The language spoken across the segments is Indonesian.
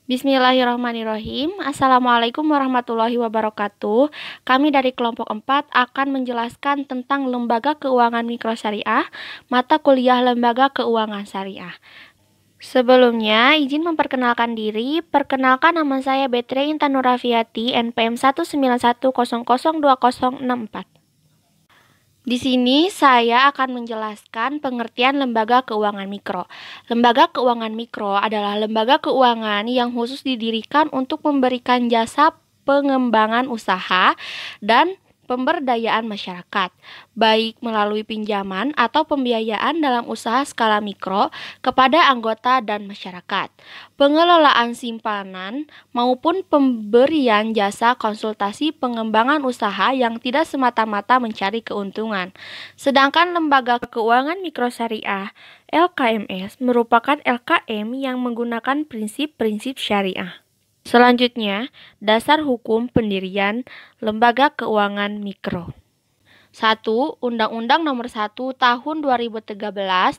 Bismillahirrahmanirrahim. Assalamualaikum warahmatullahi wabarakatuh. Kami dari kelompok 4 akan menjelaskan tentang Lembaga Keuangan Mikro Syariah, mata kuliah Lembaga Keuangan Syariah. Sebelumnya, izin memperkenalkan diri. Perkenalkan, nama saya Betre Intan Nurafiati, NPM 191002064. Di sini saya akan menjelaskan pengertian lembaga keuangan mikro. Lembaga keuangan mikro adalah lembaga keuangan yang khusus didirikan untuk memberikan jasa pengembangan usaha dan pemberdayaan masyarakat, baik melalui pinjaman atau pembiayaan dalam usaha skala mikro kepada anggota dan masyarakat, pengelolaan simpanan maupun pemberian jasa konsultasi pengembangan usaha yang tidak semata-mata mencari keuntungan. Sedangkan lembaga keuangan mikro syariah (LKMS) merupakan LKM yang menggunakan prinsip-prinsip syariah. Selanjutnya, dasar hukum pendirian Lembaga Keuangan Mikro. 1. Undang-Undang Nomor 1 Tahun 2013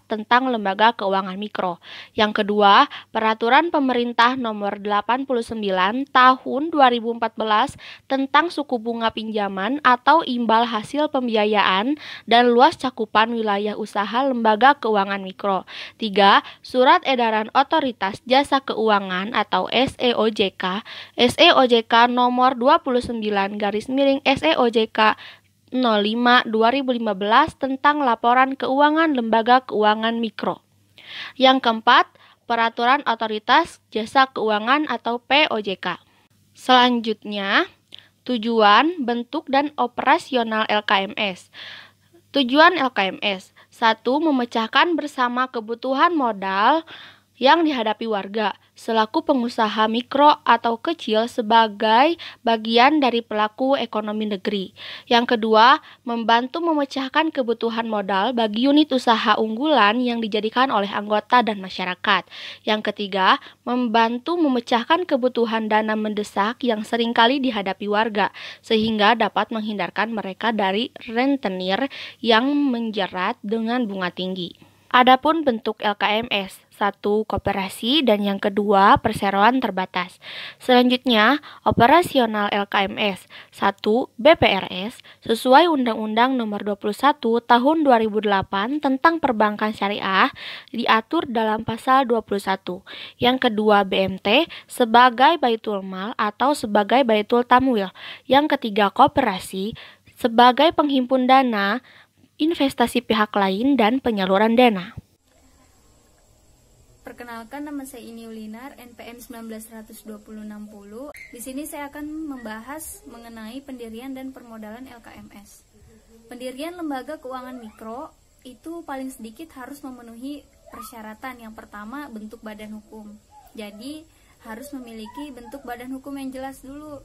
tentang Lembaga Keuangan Mikro. Yang kedua, Peraturan Pemerintah Nomor 89 Tahun 2014 tentang suku bunga pinjaman atau imbal hasil pembiayaan dan luas cakupan wilayah usaha lembaga keuangan mikro. 3. Surat Edaran Otoritas Jasa Keuangan atau SEOJK Nomor 29/SEOJK 05/2015 tentang laporan keuangan lembaga keuangan mikro. Yang keempat, Peraturan Otoritas Jasa Keuangan atau POJK. Selanjutnya, tujuan, bentuk, dan operasional LKMS. Tujuan LKMS: 1. Memecahkan bersama kebutuhan modal yang dihadapi warga selaku pengusaha mikro atau kecil sebagai bagian dari pelaku ekonomi negeri. Yang kedua, membantu memecahkan kebutuhan modal bagi unit usaha unggulan yang dijadikan oleh anggota dan masyarakat. Yang ketiga, membantu memecahkan kebutuhan dana mendesak yang seringkali dihadapi warga sehingga dapat menghindarkan mereka dari rentenir yang menjerat dengan bunga tinggi. Adapun bentuk LKMS: 1. Koperasi, dan yang kedua perseroan terbatas. Selanjutnya, operasional LKMS. 1. BPRS sesuai Undang-Undang Nomor 21 Tahun 2008 tentang Perbankan Syariah diatur dalam pasal 21. Yang kedua, BMT sebagai Baitul Mal atau sebagai Baitul Tamwil. Yang ketiga, koperasi sebagai penghimpun dana, investasi pihak lain, dan penyaluran dana. Perkenalkan, nama saya Ini Ulinar, NPM 192060. Di sini saya akan membahas mengenai pendirian dan permodalan LKMS. Pendirian lembaga keuangan mikro itu paling sedikit harus memenuhi persyaratan. Yang pertama, bentuk badan hukum. Jadi harus memiliki bentuk badan hukum yang jelas dulu.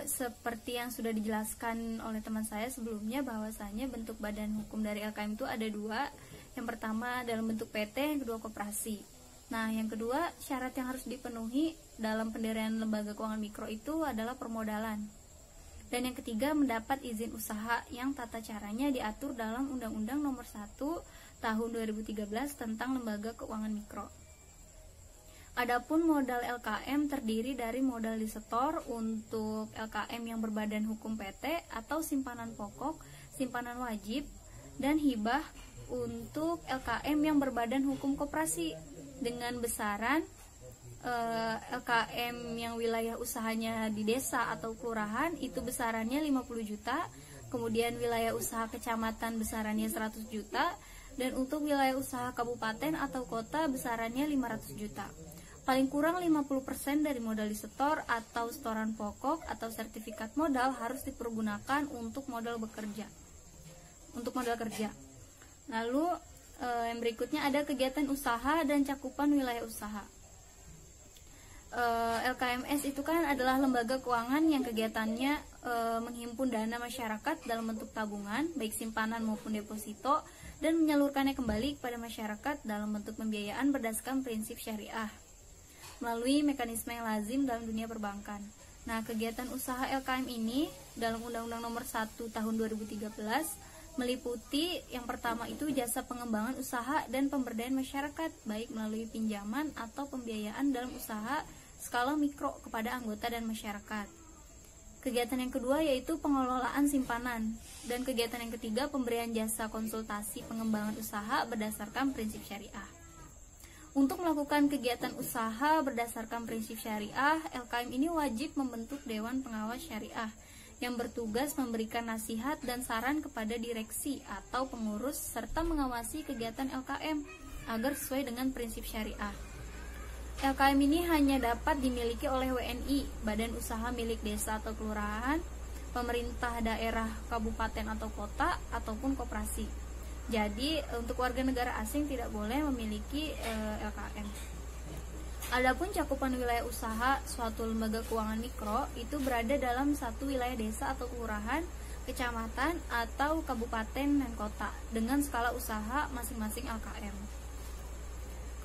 Seperti yang sudah dijelaskan oleh teman saya sebelumnya, bahwasanya bentuk badan hukum dari LKM itu ada dua. Yang pertama dalam bentuk PT, yang kedua koperasi. Nah, yang kedua, syarat yang harus dipenuhi dalam pendirian lembaga keuangan mikro itu adalah permodalan. Dan yang ketiga, mendapat izin usaha yang tata caranya diatur dalam Undang-Undang Nomor 1 Tahun 2013 tentang Lembaga Keuangan Mikro. Adapun modal LKM terdiri dari modal disetor untuk LKM yang berbadan hukum PT atau simpanan pokok, simpanan wajib, dan hibah untuk LKM yang berbadan hukum koperasi dengan besaran LKM yang wilayah usahanya di desa atau kelurahan itu besarannya 50 juta, kemudian wilayah usaha kecamatan besarannya 100 juta, dan untuk wilayah usaha kabupaten atau kota besarannya 500 juta. Paling kurang 50% dari modal disetor atau setoran pokok atau sertifikat modal harus dipergunakan untuk modal bekerja, untuk modal kerja. Lalu yang berikutnya ada kegiatan usaha dan cakupan wilayah usaha. LKMS itu kan adalah lembaga keuangan yang kegiatannya menghimpun dana masyarakat dalam bentuk tabungan, baik simpanan maupun deposito, dan menyalurkannya kembali kepada masyarakat dalam bentuk pembiayaan berdasarkan prinsip syariah melalui mekanisme yang lazim dalam dunia perbankan. Nah, kegiatan usaha LKM ini dalam Undang-Undang Nomor 1 Tahun 2013 meliputi yang pertama itu jasa pengembangan usaha dan pemberdayaan masyarakat, baik melalui pinjaman atau pembiayaan dalam usaha skala mikro kepada anggota dan masyarakat. Kegiatan yang kedua yaitu pengelolaan simpanan, dan kegiatan yang ketiga pemberian jasa konsultasi pengembangan usaha berdasarkan prinsip syariah. Untuk melakukan kegiatan usaha berdasarkan prinsip syariah, LKM ini wajib membentuk Dewan Pengawas Syariah yang bertugas memberikan nasihat dan saran kepada direksi atau pengurus serta mengawasi kegiatan LKM agar sesuai dengan prinsip syariah. LKM ini hanya dapat dimiliki oleh WNI, badan usaha milik desa atau kelurahan, pemerintah daerah, kabupaten atau kota, ataupun koperasi. Jadi untuk warga negara asing tidak boleh memiliki LKM. Adapun cakupan wilayah usaha suatu lembaga keuangan mikro itu berada dalam satu wilayah desa atau kelurahan, kecamatan, atau kabupaten dan kota dengan skala usaha masing-masing LKM.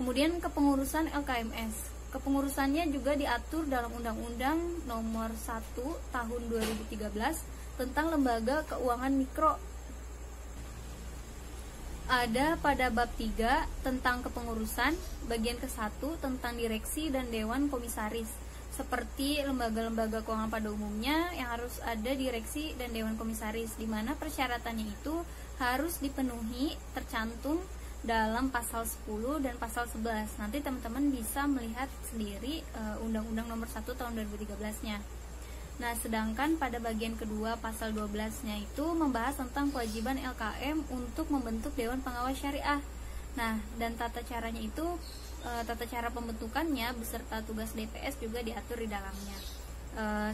Kemudian kepengurusan LKMS. Kepengurusannya juga diatur dalam Undang-Undang Nomor 1 Tahun 2013 tentang Lembaga Keuangan Mikro. Ada pada bab 3 tentang kepengurusan, bagian ke-1 tentang direksi dan dewan komisaris. Seperti lembaga-lembaga keuangan pada umumnya yang harus ada direksi dan dewan komisaris, di mana persyaratannya itu harus dipenuhi tercantum dalam pasal 10 dan pasal 11. Nanti teman-teman bisa melihat sendiri Undang-Undang Nomor 1 Tahun 2013-nya. Nah, sedangkan pada bagian kedua pasal 12-nya itu membahas tentang kewajiban LKM untuk membentuk Dewan Pengawas Syariah. Nah, dan tata caranya itu, tata cara pembentukannya beserta tugas DPS juga diatur di dalamnya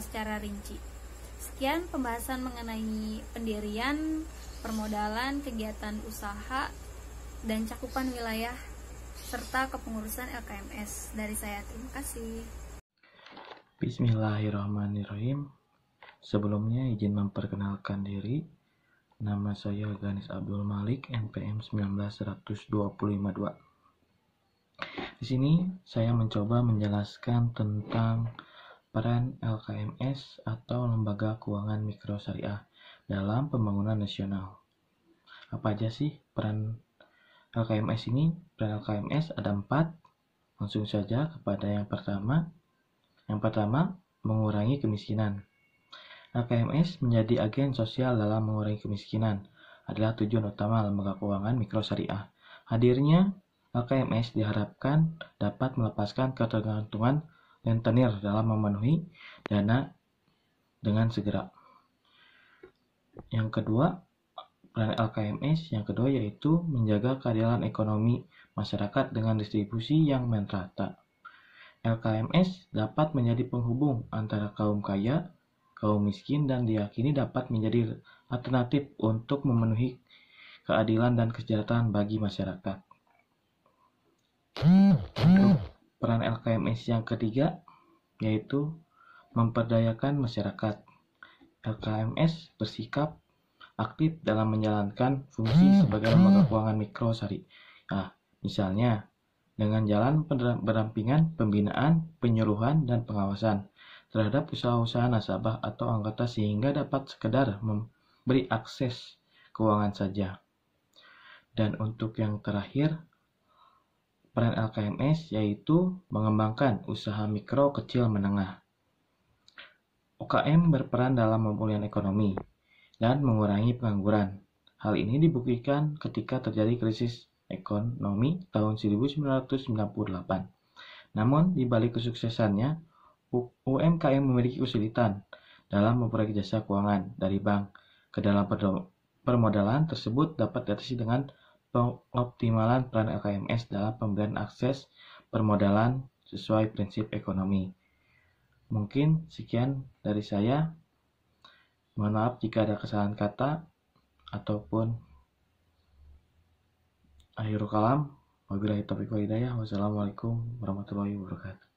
secara rinci. Sekian pembahasan mengenai pendirian, permodalan, kegiatan usaha, dan cakupan wilayah serta kepengurusan LKMS dari saya. Terima kasih. Bismillahirrahmanirrahim. Sebelumnya izin memperkenalkan diri. Nama saya Ganis Abdul Malik, NPM 1912552. Di sini saya mencoba menjelaskan tentang peran LKMS atau Lembaga Keuangan Mikro Syariah dalam pembangunan nasional. Apa aja sih peran LKMS ini? Peran LKMS ada 4. Langsung saja kepada yang pertama. Yang pertama, mengurangi kemiskinan. LKMS menjadi agen sosial dalam mengurangi kemiskinan adalah tujuan utama lembaga keuangan mikro syariah. Hadirnya LKMS diharapkan dapat melepaskan ketergantungan rentenir dalam memenuhi dana dengan segera. Yang kedua, peran LKMS yang kedua yaitu menjaga keadilan ekonomi masyarakat dengan distribusi yang merata. LKMS dapat menjadi penghubung antara kaum kaya, kaum miskin, dan diyakini dapat menjadi alternatif untuk memenuhi keadilan dan kesejahteraan bagi masyarakat. Untuk peran LKMS yang ketiga yaitu memperdayakan masyarakat. LKMS bersikap aktif dalam menjalankan fungsi sebagai lembaga keuangan mikro syariah. Misalnya dengan jalan pendampingan, pembinaan, penyuluhan, dan pengawasan terhadap usaha-usaha nasabah atau anggota sehingga dapat sekedar memberi akses keuangan saja. Dan untuk yang terakhir, peran LKMS yaitu mengembangkan usaha mikro kecil menengah. UKM berperan dalam pemulihan ekonomi dan mengurangi pengangguran. Hal ini dibuktikan ketika terjadi krisis ekonomi tahun 1998. Namun, di balik kesuksesannya, UMKM memiliki kesulitan dalam memperoleh jasa keuangan dari bank. Ke dalam permodalan tersebut dapat diatasi dengan pengoptimalan peran LKMS dalam pemberian akses permodalan sesuai prinsip ekonomi. Mungkin sekian dari saya. Mohon maaf jika ada kesalahan kata ataupun akhirul kalam. Wabillahi taufiq wal hidayah. Wassalamualaikum warahmatullahi wabarakatuh.